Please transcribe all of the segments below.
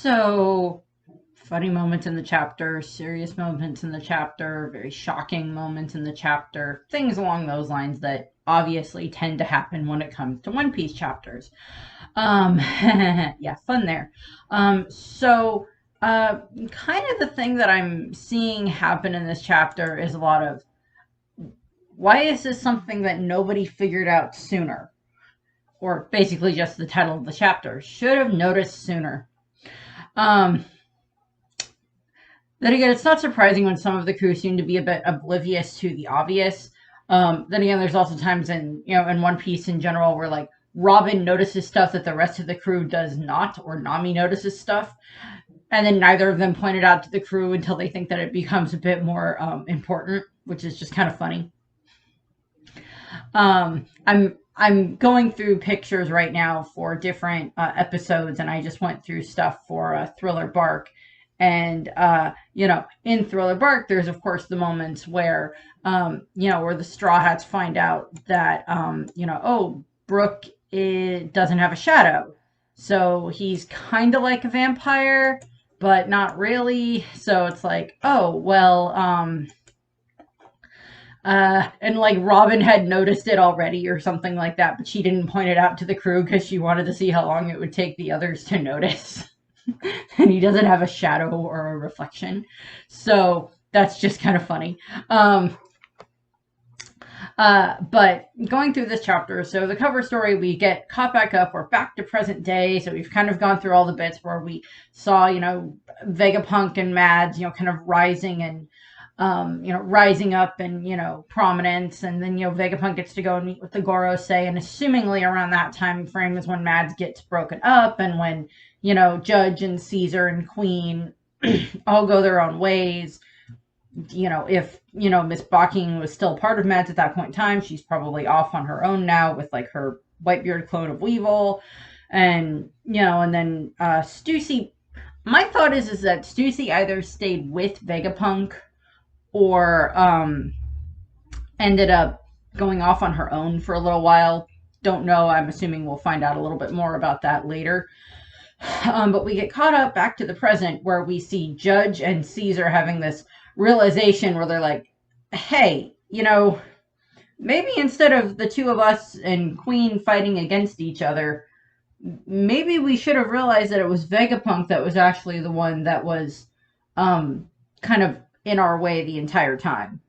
So, funny moments in the chapter, serious moments in the chapter, very shocking moments in the chapter, things along those lines that obviously tend to happen when it comes to One Piece chapters. Yeah, fun there. So, kind of the thing that I'm seeing happen in this chapter is a lot of why is this something that nobody figured out sooner? Or basically just the title of the chapter. Should have noticed sooner. Um, Then again, it's not surprising when some of the crew seem to be a bit oblivious to the obvious. Then again, there's also times in One Piece in general where like Robin notices stuff that the rest of the crew does not, or Nami notices stuff, and then neither of them point it out to the crew until they think that it becomes a bit more important, which is just kind of funny. I'm going through pictures right now for different episodes, and I just went through stuff for Thriller Bark. And in Thriller Bark, there's of course the moments where where the Straw Hats find out that oh, Brook doesn't have a shadow, so he's kind of like a vampire, but not really. So it's like, oh well, and like Robin had noticed it already or something like that, but she didn't point it out to the crew because she wanted to see how long it would take the others to notice. And he doesn't have a shadow or a reflection. So that's just kind of funny. But going through this chapter, so the cover story, we get caught back up. We're back to present day. So we've kind of gone through all the bits where we saw, Vegapunk and Mads, kind of rising and rising up and, prominence. And then, Vegapunk gets to go and meet with the Gorosei. And assumingly around that time frame is when Mads gets broken up and when, Judge and Caesar and Queen all go their own ways. If, Miss Bocking was still part of Mads at that point in time, she's probably off on her own now with like her Whitebeard clone of Weevil. And, and then Stussy, my thought is that Stussy either stayed with Vegapunk or ended up going off on her own for a little while. Don't know. I'm assuming we'll find out a little bit more about that later. But we get caught up back to the present where we see Judge and Caesar having this realization where they're like, hey, maybe instead of the two of us and Queen fighting against each other, maybe we should have realized that it was Vegapunk that was actually the one that was kind of in our way the entire time.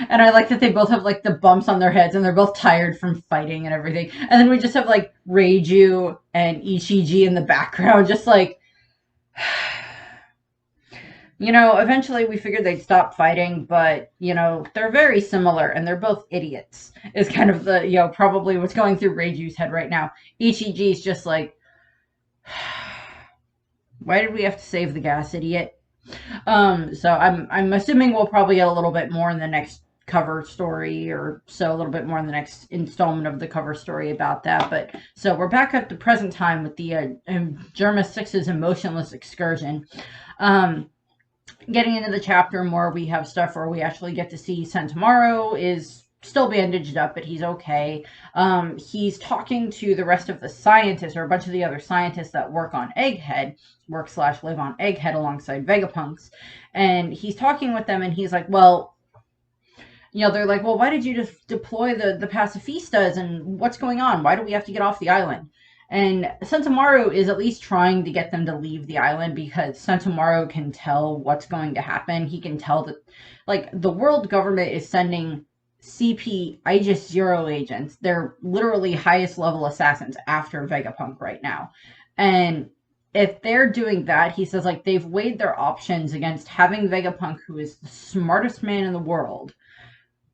And I like that they both have like the bumps on their heads and they're both tired from fighting and everything. And then we just have like Reiju and Ichiji in the background, just like, eventually we figured they'd stop fighting, but, they're very similar and they're both idiots is kind of the, probably what's going through Reiju's head right now. Ichiji's just like, why did we have to save the gas, idiot? So I'm assuming we'll probably get a little bit more in the next cover story or so, a little bit more in the next installment of the cover story about that. But so we're back at the present time with the Germa 6's emotionless excursion. Getting into the chapter more, we have stuff where we actually get to see Sentomaru is still bandaged up, but he's okay. He's talking to the rest of the scientists, or a bunch of the other scientists that work on Egghead, work/live on Egghead alongside Vegapunks. And he's talking with them and he's like, well, they're like, well, why did you just deploy the pacifistas and what's going on? Why do we have to get off the island? And Sentomaru is at least trying to get them to leave the island because Sentomaru can tell what's going to happen. He can tell that, like, the world government is sending CP Aegis Zero agents. They're literally highest level assassins after Vegapunk right now. And if they're doing that, he says, like, they've weighed their options against having Vegapunk, who is the smartest man in the world,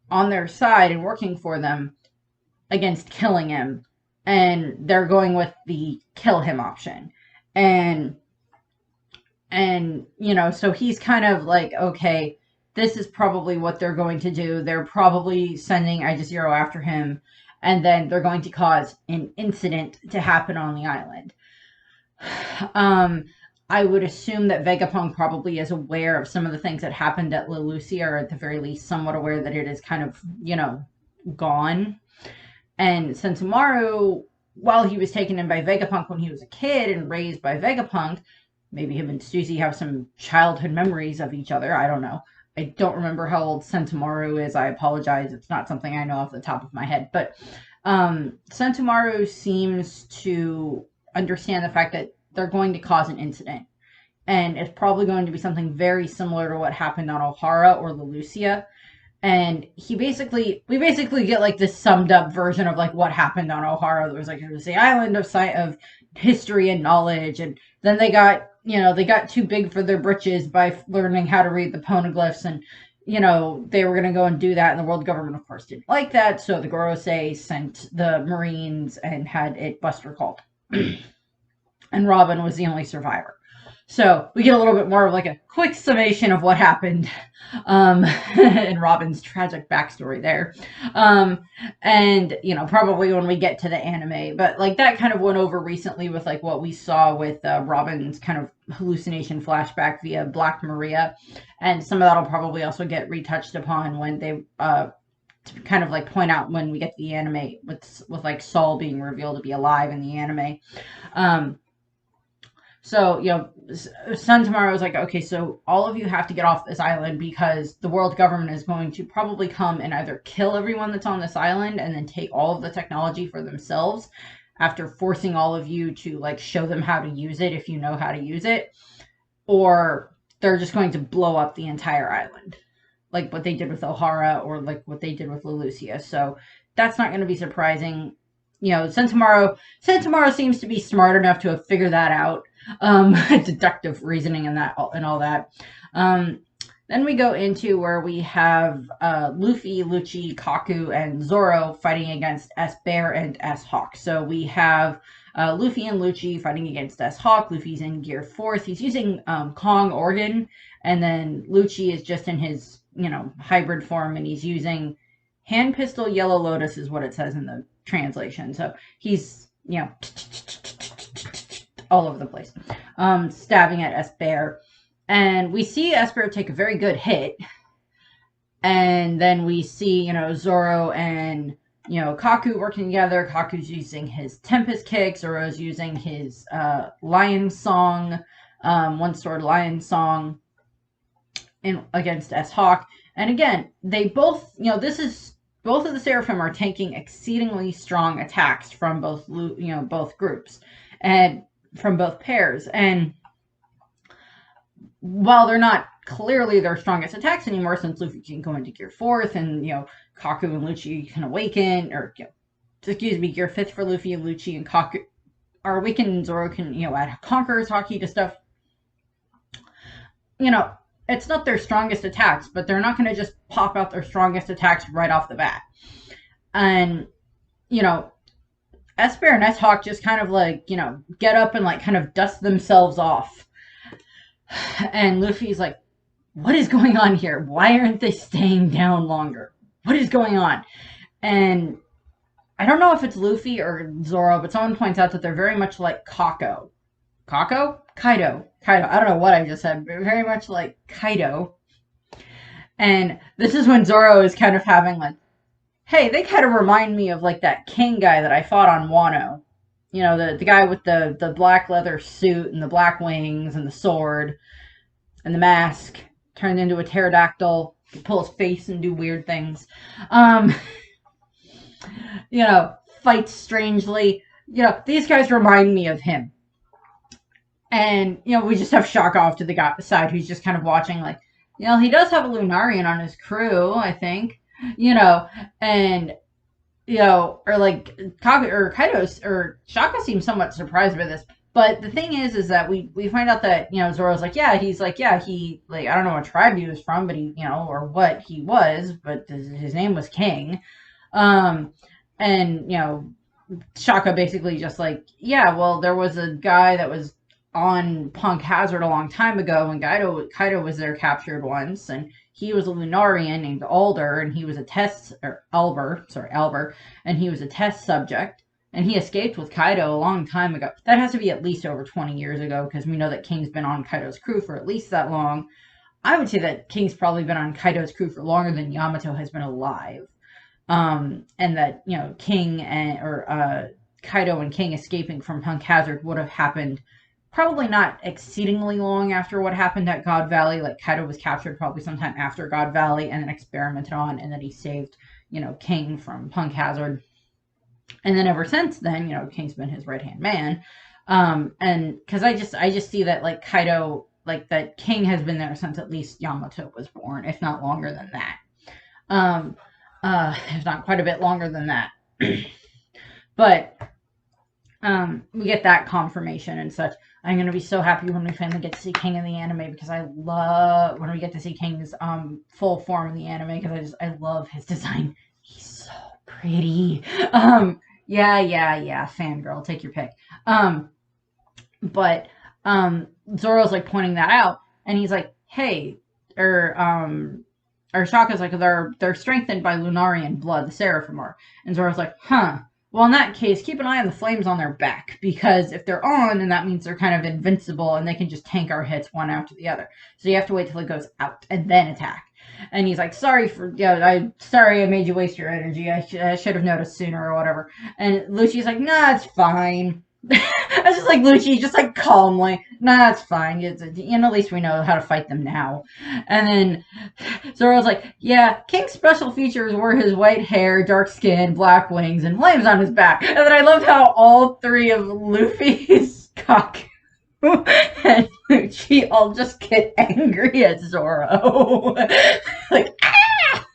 on their side and working for them, against killing him. And they're going with the kill him option. And so he's kind of like, okay, this is probably what they're going to do. They're probably sending Aegis Zero after him, and then they're going to cause an incident to happen on the island. I would assume that Vegapunk probably is aware of some of the things that happened at Lelucia, or at the very least somewhat aware that it is kind of, gone. And Sentomaru, while he was taken in by Vegapunk when he was a kid and raised by Vegapunk, maybe him and Susie have some childhood memories of each other. I don't know. I don't remember how old Sentomaru is. I apologize. It's not something I know off the top of my head. But Sentomaru seems to understand the fact that they're going to cause an incident. And it's probably going to be something very similar to what happened on Ohara or Lelucia. And we basically get like this summed up version of like what happened on Ohara. There was the island of history and knowledge, and then they got too big for their britches by learning how to read the poneglyphs, and they were going to go and do that, and the world government of course didn't like that, so the Gorosei sent the Marines and had it buster called. And Robin was the only survivor. So we get a little bit more of like a quick summation of what happened in Robin's tragic backstory there. And, probably when we get to the anime, but like that kind of went over recently with like what we saw with Robin's kind of hallucination flashback via Black Maria. And some of that'll probably also get retouched upon when they to kind of like point out when we get to the anime with like Saul being revealed to be alive in the anime. So, Sentomaru was like, okay, so all of you have to get off this island because the world government is going to probably come and either kill everyone that's on this island and then take all of the technology for themselves after forcing all of you to, like, show them how to use it if you know how to use it, or they're just going to blow up the entire island, like what they did with Ohara or like what they did with Lelucia. So that's not going to be surprising. Sentomaru seems to be smart enough to have figured that out. Deductive reasoning and all that. Then we go into where we have Luffy, Lucci, Kaku, and Zoro fighting against S-Bear and S-Hawk. So we have Luffy and Lucci fighting against S-Hawk. Luffy's in Gear 4th. He's using Kong Organ, and then Lucci is just in his, hybrid form, and he's using Hand Pistol Yellow Lotus is what it says in the translation. So he's, all over the place, stabbing at S-Bear. And we see S-Bear take a very good hit. And then we see, Zoro and, Kaku working together. Kaku's using his Tempest Kick. Zoro's using his Lion Song, One Sword Lion Song against S-Hawk. And again, they both, both of the Seraphim are taking exceedingly strong attacks from both groups and from both pairs. And while they're not clearly their strongest attacks anymore, since Luffy can go into Gear 4th and, Kaku and Lucci can awaken, or, Gear 5th for Luffy and Lucci, and Kaku are awakened, and Zoro can, add Conqueror's Haki to stuff. It's not their strongest attacks, but they're not going to just pop out their strongest attacks right off the bat. And, S-Bear and S-Hawk just kind of like, get up and like kind of dust themselves off. And Luffy's like, what is going on here? Why aren't they staying down longer? What is going on? And I don't know if it's Luffy or Zoro, but someone points out that they're very much like Kako. Kaido. I don't know what I just said, but very much like Kaido. And this is when Zoro is kind of having like, hey, they kind of remind me of like that king guy that I fought on Wano. The guy with the black leather suit and the black wings and the sword and the mask turned into a pterodactyl, could pull his face and do weird things. Fights strangely. These guys remind me of him. And, we just have Shaka off to the side who's just kind of watching, like, he does have a Lunarian on his crew, I think, and, or like, Kaga, or Kaido, or Shaka seems somewhat surprised by this. But the thing is that we find out that, Zoro's like, he, like, I don't know what tribe he was from, but he, or what he was, but his name was King. And, Shaka basically just like, there was a guy that was on Punk Hazard a long time ago when Kaido was there captured once, and he was a Lunarian named Alder, and he was Alber, and he was a test subject, and he escaped with Kaido a long time ago. That has to be at least over 20 years ago, because we know that King's been on Kaido's crew for at least that long. I would say that King's probably been on Kaido's crew for longer than Yamato has been alive. And that, King Kaido and King escaping from Punk Hazard would have happened probably not exceedingly long after what happened at God Valley. Like Kaido was captured probably sometime after God Valley and then experimented on, and then he saved, King from Punk Hazard. And then ever since then, King's been his right-hand man. And because I just see that like Kaido, like that King has been there since at least Yamato was born, if not longer than that. If not quite a bit longer than that. But we get that confirmation and such. I'm going to be so happy when we finally get to see King in the anime, because I love when we get to see King's full form in the anime, because I love his design. He's so pretty. Yeah, fangirl, take your pick. But Zoro's like pointing that out, and he's like, hey, or Shaka's like, they're strengthened by Lunarian blood, the Seraphim are. And Zoro's like, huh. Well, in that case, keep an eye on the flames on their back, because if they're on, then that means they're kind of invincible, and they can just tank our hits one after the other. So you have to wait till it goes out, and then attack. And he's like, sorry I made you waste your energy. I should have noticed sooner or whatever. And Lucci's like, nah, it's fine. I was just like, Lucci, just like calmly, nah, it's fine. At least we know how to fight them now. And then Zoro's like, yeah, King's special features were his white hair, dark skin, black wings, and flames on his back. And then I loved how all three of Luffy's Kaku and Lucci all just get angry at Zoro. Like, ah!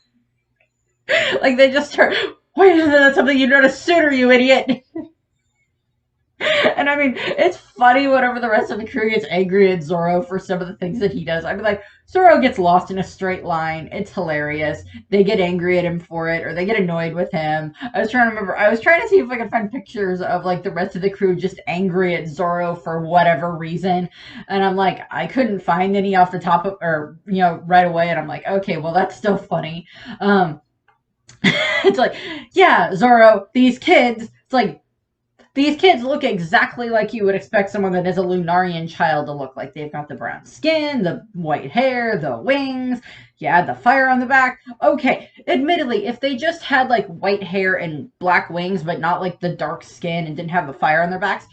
Like they just start, why isn't that something you notice sooner, you idiot? And I mean, it's funny whenever the rest of the crew gets angry at Zoro for some of the things that he does. I mean, like, Zoro gets lost in a straight line. It's hilarious. They get angry at him for it, or they get annoyed with him. I was trying to see if I could find pictures of, like, the rest of the crew just angry at Zoro for whatever reason. And I'm like, I couldn't find any off the top of, or, right away. And I'm like, okay, well, that's still funny. It's like, yeah, Zoro, these kids, it's like, these kids look exactly like you would expect someone that is a Lunarian child to look like. They've got the brown skin, the white hair, the wings, the fire on the back. Okay, admittedly, if they just had like white hair and black wings, but not like the dark skin and didn't have the fire on their backs,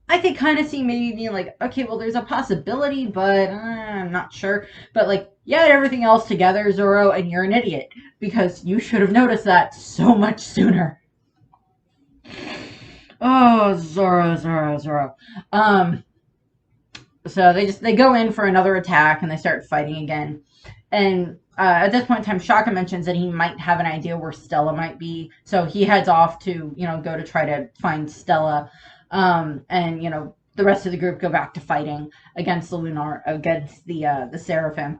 I could kind of see maybe being like, okay, well, there's a possibility, but I'm not sure. But like, everything else together, Zoro, and you're an idiot, because you should have noticed that so much sooner. Oh, Zoro. So they go in for another attack, and they start fighting again. And at this point in time, Shaka mentions that he might have an idea where Stella might be. So he heads off to, go to try to find Stella. And, the rest of the group go back to fighting against the Seraphim.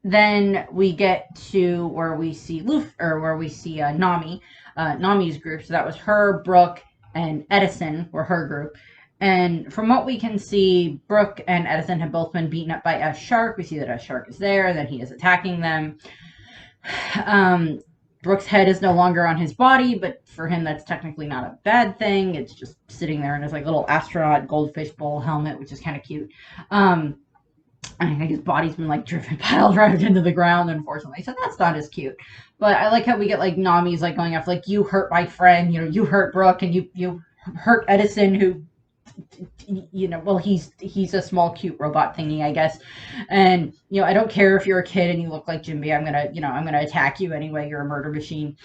Then we get to where we see Nami. Nami's group. So that was her, Brooke, and Edison were her group. And from what we can see, Brooke and Edison have both been beaten up by S Shark. We see that S Shark is there, and that he is attacking them. Brooke's head is no longer on his body, but for him that's technically not a bad thing. It's just sitting there in his like little astronaut goldfish bowl helmet, which is kind of cute. I think his body's been like pile driven into the ground, unfortunately. So that's not as cute. But I like how we get like Nami's like going off like, you hurt my friend, you hurt Brooke, and you hurt Edison, who, well, he's a small cute robot thingy, I guess. And I don't care if you're a kid and you look like Jinbei. I'm gonna attack you anyway. You're a murder machine.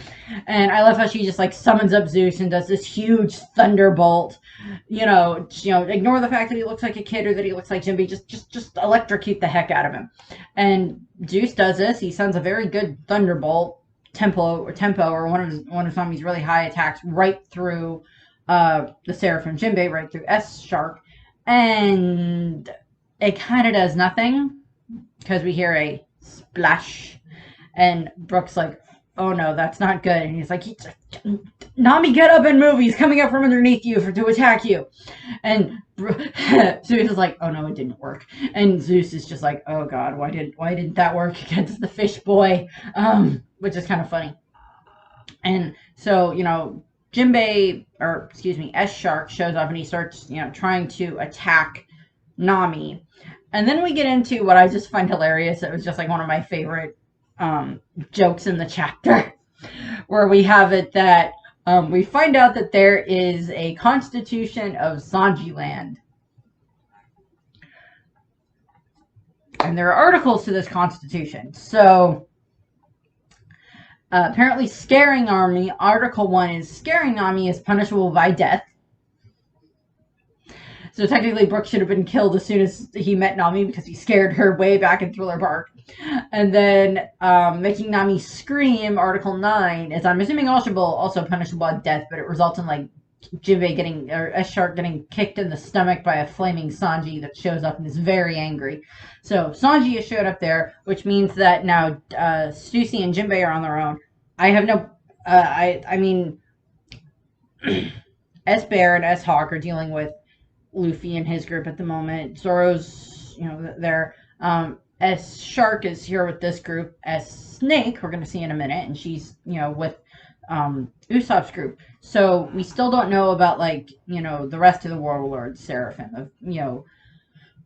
And I love how she just like summons up Zeus and does this huge thunderbolt. Ignore the fact that he looks like a kid or that he looks like Jinbei. Just electrocute the heck out of him. And Zeus does this. He sends a very good thunderbolt, tempo, or one of Nami's really high attacks right through the Seraphim Jinbei, right through S Shark, and it kind of does nothing because we hear a splash, and Brooke's like, oh no, that's not good. And he's like, Nami, get up and move. He's coming up from underneath you to attack you. And Zeus is like, oh no, it didn't work. And Zeus is just like, oh god, why didn't that work against the fish boy? Which is kind of funny. And so, S Shark shows up and he starts, trying to attack Nami. And then we get into what I just find hilarious. It was just like one of my favorite jokes in the chapter, where we have it that we find out that there is a constitution of Sanji Land. And there are articles to this constitution. So apparently scaring Nami, Article 1 is scaring Nami is punishable by death. So technically Brook should have been killed as soon as he met Nami because he scared her way back in Thriller Bark. And then making Nami scream, Article 9, is I'm assuming also punishable by death, but it results in like Jinbei getting, or S-Shark getting kicked in the stomach by a flaming Sanji that shows up and is very angry. So Sanji has showed up there, which means that now Stussy and Jinbei are on their own. I have no, I mean, S-Bear and S-Hawk are dealing with Luffy and his group at the moment. Zoro's, there. S-Shark is here with this group. S-Snake, we're going to see in a minute, and she's, with Usopp's group. So we still don't know about, like, the rest of the warlords, Seraphim,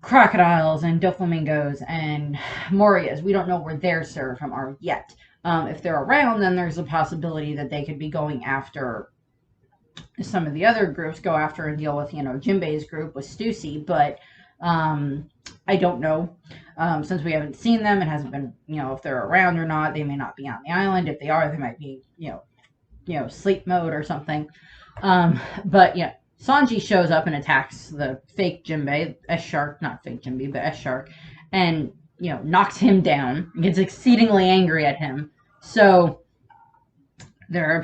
crocodiles and doflamingos and Morias. We don't know where their Seraphim are yet. If they're around, then there's a possibility that they could be going after some of the other groups, go after and deal with, Jinbei's group with Stussy, but I don't know. Since we haven't seen them, it hasn't been, if they're around or not. They may not be on the island. If they are, they might be, sleep mode or something. But yeah, Sanji shows up and attacks the fake Jinbei, S-Shark, not fake Jinbei, but S-Shark, and, knocks him down, gets exceedingly angry at him. So there's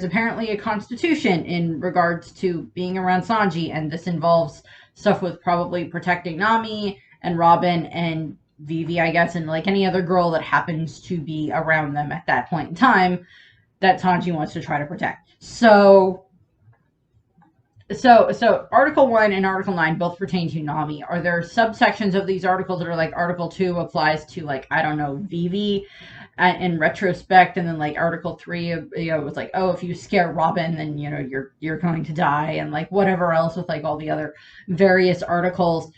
apparently a constitution in regards to being around Sanji, and this involves stuff with probably protecting Nami and Robin and Vivi, I guess, and like any other girl that happens to be around them at that point in time that Sanji wants to try to protect. So Article 1 and Article 9 both pertain to Nami. Are there subsections of these articles that are like Article 2 applies to, like, I don't know, Vivi in retrospect, and then like Article 3, was like, oh, if you scare Robin, then you're going to die, and like whatever else with like all the other various articles.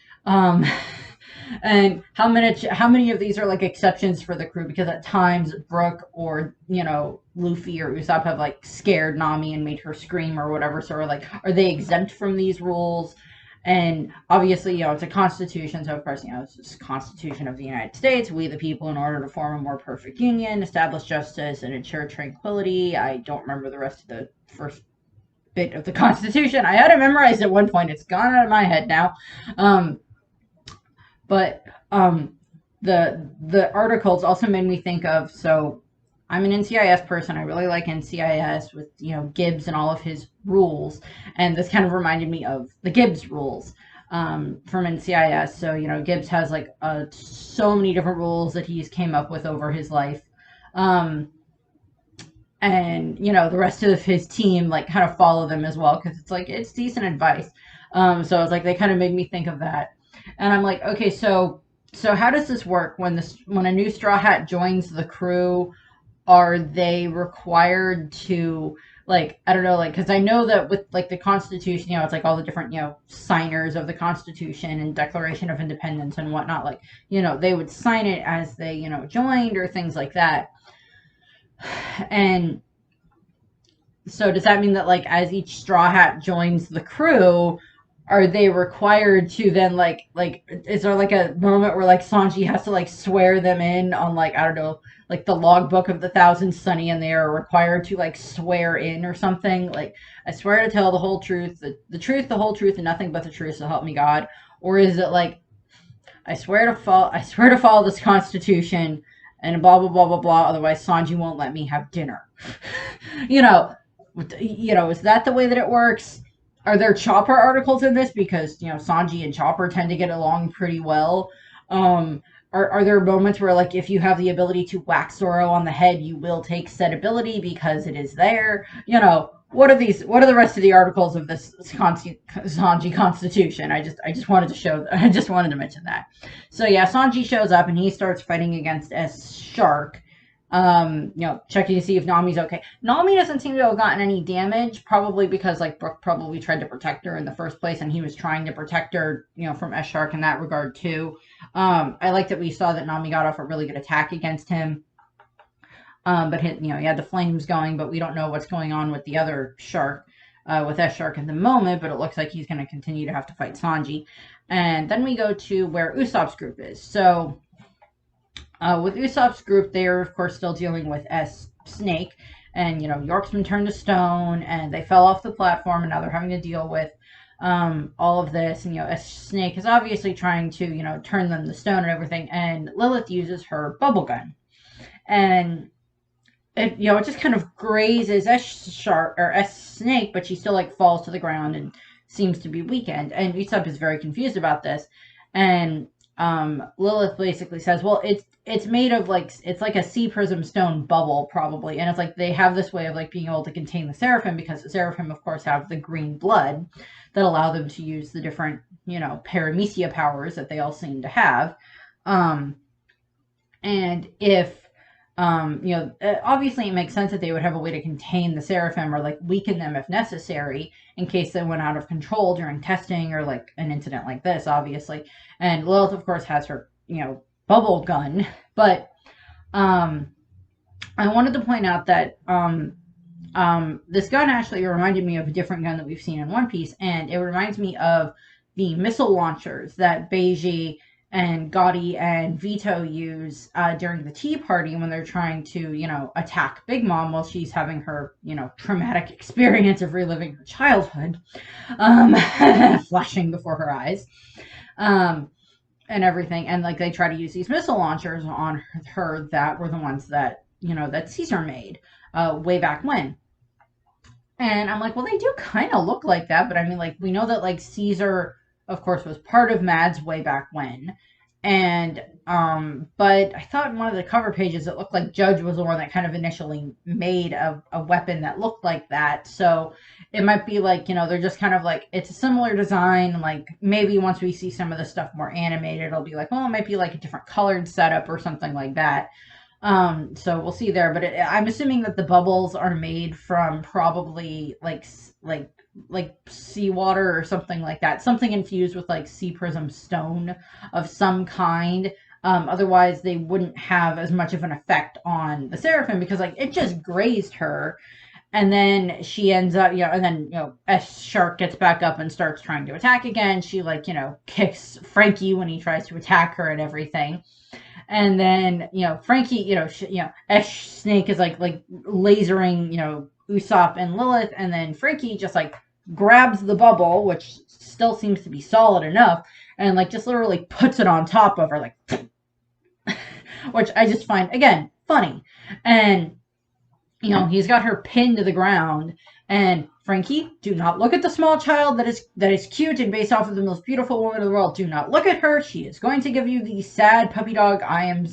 And how many of these are like exceptions for the crew, because at times Brook or Luffy or Usopp have like scared Nami and made her scream or whatever. So are they exempt from these rules? And obviously, it's a constitution, so of course, it's the Constitution of the United States. We the people, in order to form a more perfect union, establish justice and ensure tranquility. I don't remember the rest of the first bit of the Constitution. I had it memorized at one point. It's gone out of my head now. But the articles also made me think of, so I'm an NCIS person. I really like NCIS with, Gibbs and all of his rules. And this kind of reminded me of the Gibbs rules from NCIS. So, Gibbs has like so many different rules that he's came up with over his life. And, the rest of his team like kind of follow them as well, because it's decent advice. So it's like they kind of made me think of that. And I'm like, okay, so how does this work when a new Straw Hat joins the crew? Are they required to, like, I don't know, like, because I know that with like the Constitution, it's like all the different signers of the Constitution and Declaration of Independence and whatnot, like, they would sign it as they joined or things like that. And so does that mean that like as each Straw Hat joins the crew, are they required to then like is there like a moment where like Sanji has to like swear them in on like, I don't know, like the logbook of the Thousand Sunny, and they are required to like swear in or something, like, I swear to tell the whole truth, the truth, the whole truth, and nothing but the truth, so help me God? Or is it like, I swear to follow this Constitution and blah blah blah blah blah, otherwise Sanji won't let me have dinner? Is that the way that it works? Are there Chopper articles in this? Because, Sanji and Chopper tend to get along pretty well. Are there moments where, like, if you have the ability to whack Zoro on the head, you will take said ability because it is there? What are the rest of the articles of this Sanji Constitution? I just wanted to mention that. So yeah, Sanji shows up and he starts fighting against S-Shark. Checking to see if Nami's okay. Nami doesn't seem to have gotten any damage, probably because like Brook probably tried to protect her in the first place, and he was trying to protect her, from S-Shark in that regard too. I like that we saw that Nami got off a really good attack against him. But he had the flames going, but we don't know what's going on with the other shark. with S-Shark at the moment, but it looks like he's going to continue to have to fight Sanji. And then we go to where Usopp's group is. So with Usopp's group, they are, of course, still dealing with Snake. And, York's been turned to stone, and they fell off the platform, and now they're having to deal with all of this. And, Snake is obviously trying to, turn them to stone and everything. And Lilith uses her bubble gun. And it just kind of grazes Snake, but she still like falls to the ground and seems to be weakened. And Usopp is very confused about this. And Lilith basically says, well, it's made of it's like a sea prism stone bubble probably, and it's like they have this way of like being able to contain the Seraphim, because the Seraphim of course have the green blood that allow them to use the different paramecia powers that they all seem to have. And if obviously it makes sense that they would have a way to contain the Seraphim or like weaken them if necessary in case they went out of control during testing or like an incident like this, obviously. And Lilith, of course, has her, bubble gun. But I wanted to point out that this gun actually reminded me of a different gun that we've seen in One Piece, and it reminds me of the missile launchers that Beiji and Gotti and Vito use during the Tea Party when they're trying to, attack Big Mom while she's having her, traumatic experience of reliving her childhood, flashing before her eyes, and everything. And like they try to use these missile launchers on her that were the ones that, that Caesar made way back when. And I'm like, well, they do kind of look like that, but I mean, like, we know that like Caesar, of course, was part of Mads way back when. And, but I thought in one of the cover pages, it looked like Judge was the one that kind of initially made a weapon that looked like that. So it might be like, they're just kind of like, it's a similar design. Like maybe once we see some of the stuff more animated, it'll be like, well, it might be like a different colored setup or something like that. So we'll see there, but I'm assuming that the bubbles are made from probably like seawater or something like that, something infused with like sea prism stone of some kind. Otherwise they wouldn't have as much of an effect on the Seraphim, because like it just grazed her, and then she ends up, and then S-Shark gets back up and starts trying to attack again. She kicks Frankie when he tries to attack her and everything. And then Frankie, S-Snake is like lasering Usopp and Lilith, and then Frankie just like grabs the bubble, which still seems to be solid enough, and like just literally puts it on top of her, like which I just find again funny. And he's got her pinned to the ground, and Frankie, do not look at the small child that is cute and based off of the most beautiful woman in the world. Do not look at her. She is going to give you the sad puppy dog I am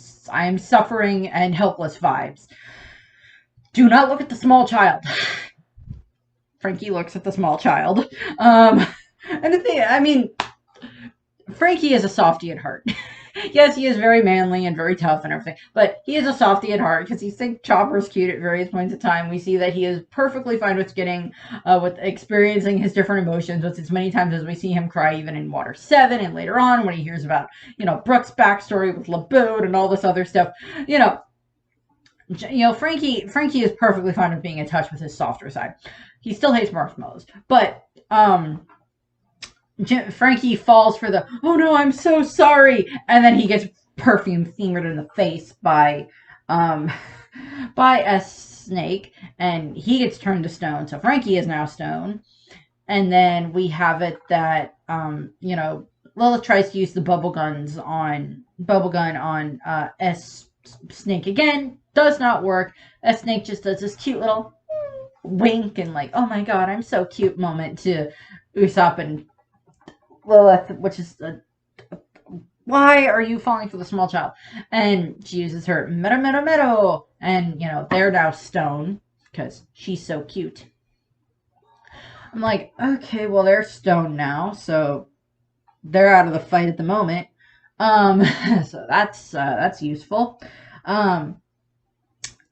suffering and helpless vibes. Do not look at the small child. Frankie looks at the small child. And the thing, I mean, Frankie is a softie at heart. Yes, he is very manly and very tough and everything, but he is a softie at heart because he thinks Chopper's cute at various points of time. We see that he is perfectly fine with with experiencing his different emotions, with as many times as we see him cry, even in Water 7 and later on when he hears about, Brooke's backstory with Laboon and all this other stuff. Frankie is perfectly fine with being in touch with his softer side. He still hates marshmallows, but Frankie falls for the, oh no, I'm so sorry, and then he gets perfume themed in the face by S-Snake, and he gets turned to stone. So Frankie is now stone. And then we have it that Lilith tries to use the bubble gun on S-Snake again. Does not work. S-Snake just does this cute little wink and like, oh my god, I'm so cute moment to Usopp and Lilith, which is why are you falling for the small child? And she uses her meadow, and they're now stone because she's so cute. I'm like, okay, well, they're stone now, so they're out of the fight at the moment. So that's useful. And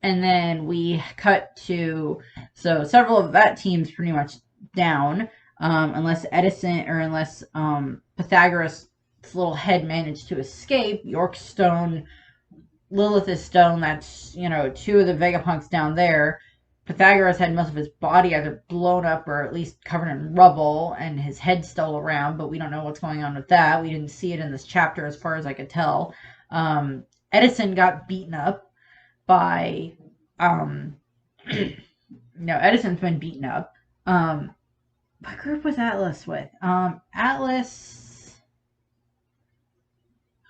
then we cut to, so several of that team's pretty much down. Unless Pythagoras' little head managed to escape. York's stone, Lilith is stone. That's, two of the Vegapunks down there. Pythagoras had most of his body either blown up or at least covered in rubble, and his head still around, but we don't know what's going on with that. We didn't see it in this chapter as far as I could tell. Edison got beaten up by, um, no, Edison's been beaten up. What group was Atlas with? Atlas,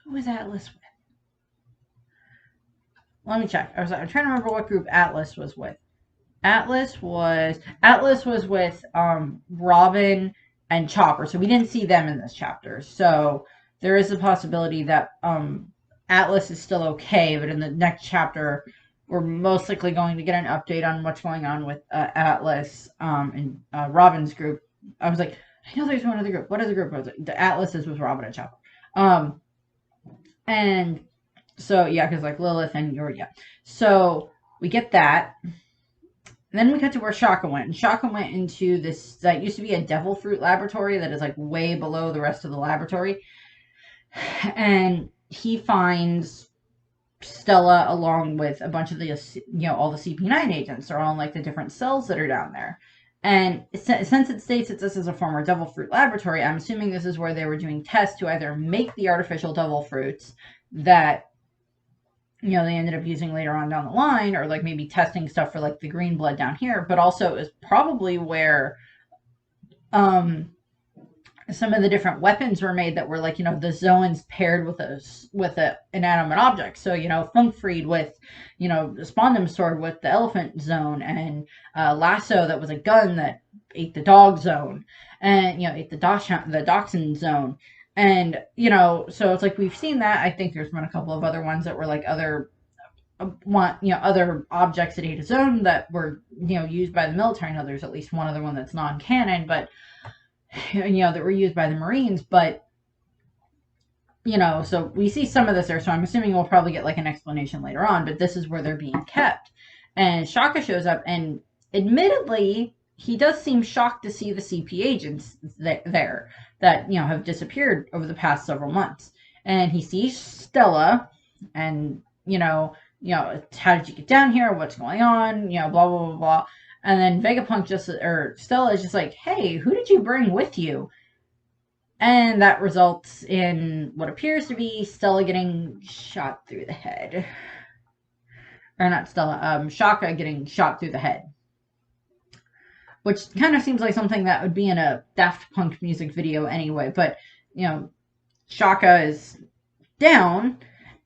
who was Atlas with? Let me check. I'm trying to remember what group Atlas was with. Atlas was with Robin and Chopper, so we didn't see them in this chapter. So there is a possibility that Atlas is still okay, but in the next chapter, we're most likely going to get an update on what's going on with Atlas and Robin's group. I was like, I know there's one other group. What other group was it? The Atlas is with Robin and Chopper. And so yeah, because like Lilith and Yoria. So we get that. And then we cut to where Shaka went. And Shaka went into this that used to be a devil fruit laboratory that is like way below the rest of the laboratory. And he finds Stella along with a bunch of the, all the CP9 agents are on like the different cells that are down there. And since it states that this is a former devil fruit laboratory, I'm assuming this is where they were doing tests to either make the artificial devil fruits that they ended up using later on down the line, or like maybe testing stuff for like the green blood down here, but also is probably where some of the different weapons were made that were like, the zones paired with an inanimate object. So, Funkfried with, the Spondum sword with the elephant zone, and Lasso that was a gun that ate the dog zone, and, ate the dachshund zone. And, so it's like we've seen that. I think there's been a couple of other ones that were like other objects that ate a zone that were, used by the military. I know there's at least one other one that's non-canon, but, that were used by the Marines. But, so we see some of this there. So I'm assuming we'll probably get like an explanation later on, but this is where they're being kept. And Shaka shows up, and admittedly, he does seem shocked to see the CP agents there that, have disappeared over the past several months. And he sees Stella and, how did you get down here? What's going on? Blah, blah, blah, blah. And then Vegapunk Stella is just like, hey, who did you bring with you? And that results in what appears to be Stella getting shot through the head. Or not Stella, Shaka getting shot through the head. Which kind of seems like something that would be in a Daft Punk music video anyway. But, Shaka is down,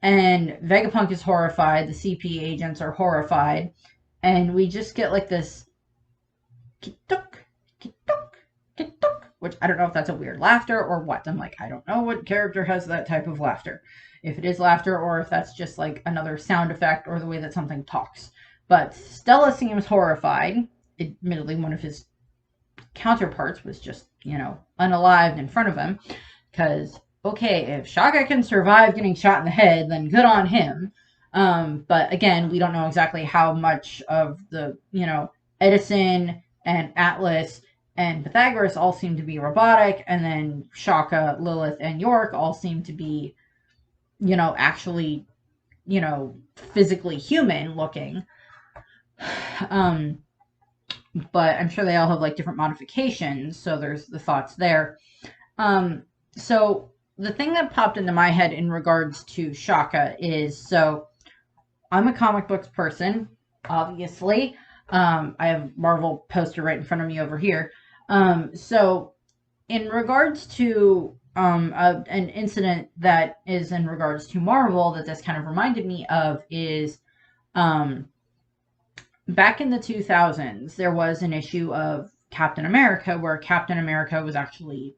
and Vegapunk is horrified. The CP agents are horrified. And we just get like this kituk, kituk, kituk, which I don't know if that's a weird laughter or what. I'm like, I don't know what character has that type of laughter. If it is laughter or if that's just like another sound effect or the way that something talks. But Stella seems horrified. Admittedly, one of his counterparts was just, unalived in front of him. Because, okay, if Shaka can survive getting shot in the head, then good on him. But again, we don't know exactly how much of the, Edison and Atlas and Pythagoras all seem to be robotic. And then Shaka, Lilith, and York all seem to be, actually, physically human looking. But I'm sure they all have like different modifications, so there's the thoughts there. So the thing that popped into my head in regards to Shaka is, so I'm a comic books person, obviously. I have Marvel poster right in front of me over here. So in regards to an incident that is in regards to Marvel that this kind of reminded me of is back in the 2000s, there was an issue of Captain America where Captain America was actually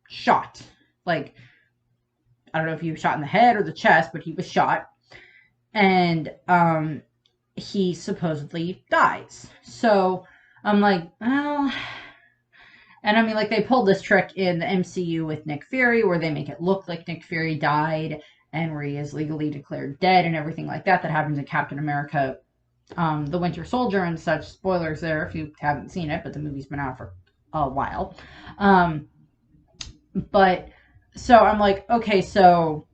shot. Like, I don't know if he was shot in the head or the chest, but he was shot. And he supposedly dies. So I'm like, well... And I mean, like, they pulled this trick in the MCU with Nick Fury, where they make it look like Nick Fury died, and where he is legally declared dead and everything like that. That happens in Captain America, the Winter Soldier and such. Spoilers there if you haven't seen it, but the movie's been out for a while. But, so I'm like, okay, so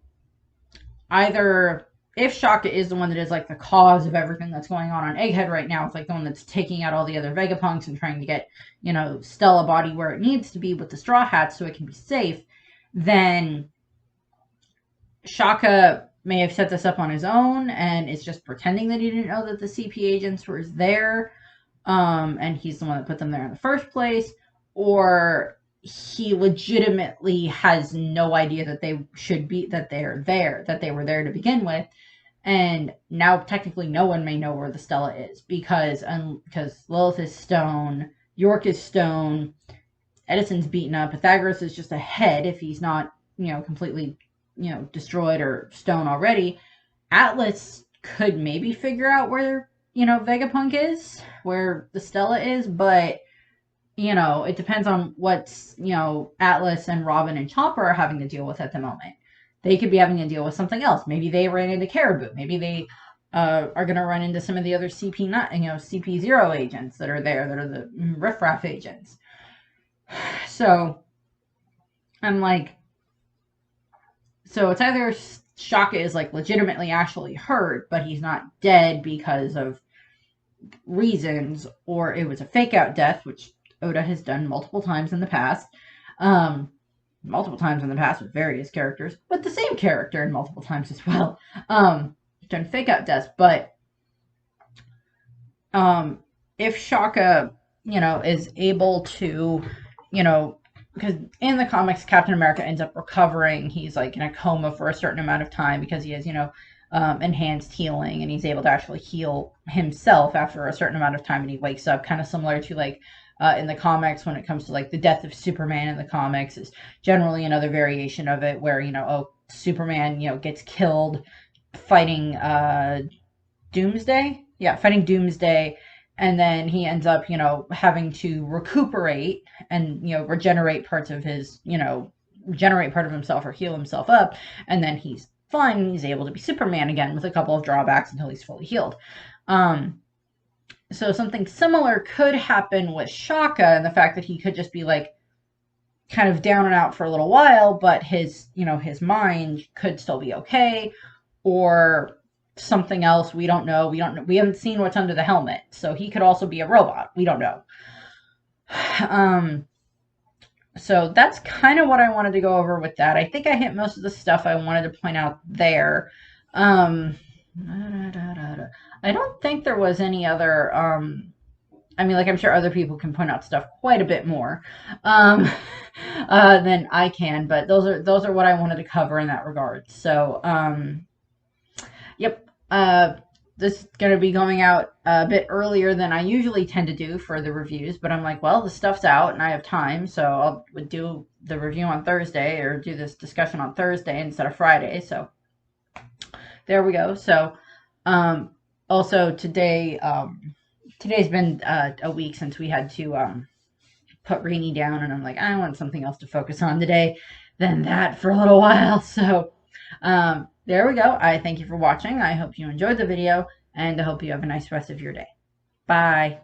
either if Shaka is the one that is like the cause of everything that's going on Egghead right now, it's like the one that's taking out all the other Vegapunks and trying to get, Stella body where it needs to be with the Straw Hats so it can be safe, then Shaka may have set this up on his own and is just pretending that he didn't know that the CP agents were there, and he's the one that put them there in the first place, or he legitimately has no idea that they should be, that they're there, that they were there to begin with, and now technically no one may know where the Stella is because Lilith is stone, York is stone, Edison's beaten up, Pythagoras is just a head if he's not, completely, destroyed or stone already. Atlas could maybe figure out where, Vegapunk is, where the Stella is, but, it depends on what's, Atlas and Robin and Chopper are having to deal with at the moment. They could be having to deal with something else. Maybe they ran into Caribou. Maybe they are going to run into some of the other CP0 agents that are there, that are the riffraff agents. So I'm like, so it's either Shaka is like legitimately actually hurt, but he's not dead because of reasons, or it was a fake out death, which Oda has done multiple times in the past. With various characters, but the same character and multiple times as well. Done fake out deaths, but if Shaka, is able to, because in the comics, Captain America ends up recovering. He's like in a coma for a certain amount of time because he has, enhanced healing, and he's able to actually heal himself after a certain amount of time, and he wakes up, kind of similar to like in the comics when it comes to like the death of Superman in the comics is generally another variation of it where, Superman, gets killed fighting Doomsday. Yeah, fighting Doomsday. And then he ends up, having to recuperate and, regenerate parts of his, regenerate part of himself or heal himself up. And then he's fine and he's able to be Superman again with a couple of drawbacks until he's fully healed. So something similar could happen with Shaka, and the fact that he could just be like kind of down and out for a little while, but his, his mind could still be okay, or something else. We don't know. We haven't seen what's under the helmet, so he could also be a robot. We don't know. So that's kind of what I wanted to go over with that. I think I hit most of the stuff I wanted to point out there. I don't think there was any other, I'm sure other people can point out stuff quite a bit more than I can, but those are what I wanted to cover in that regard. So, yep. This is going to be going out a bit earlier than I usually tend to do for the reviews, but I'm like, well, the stuff's out and I have time, so I'll do the review on Thursday, or do this discussion on Thursday instead of Friday. So there we go. So, also today, today's been a week since we had to put Rainy down, and I'm like, I want something else to focus on today than that for a little while. So there we go. I thank you for watching. I hope you enjoyed the video, and I hope you have a nice rest of your day. Bye.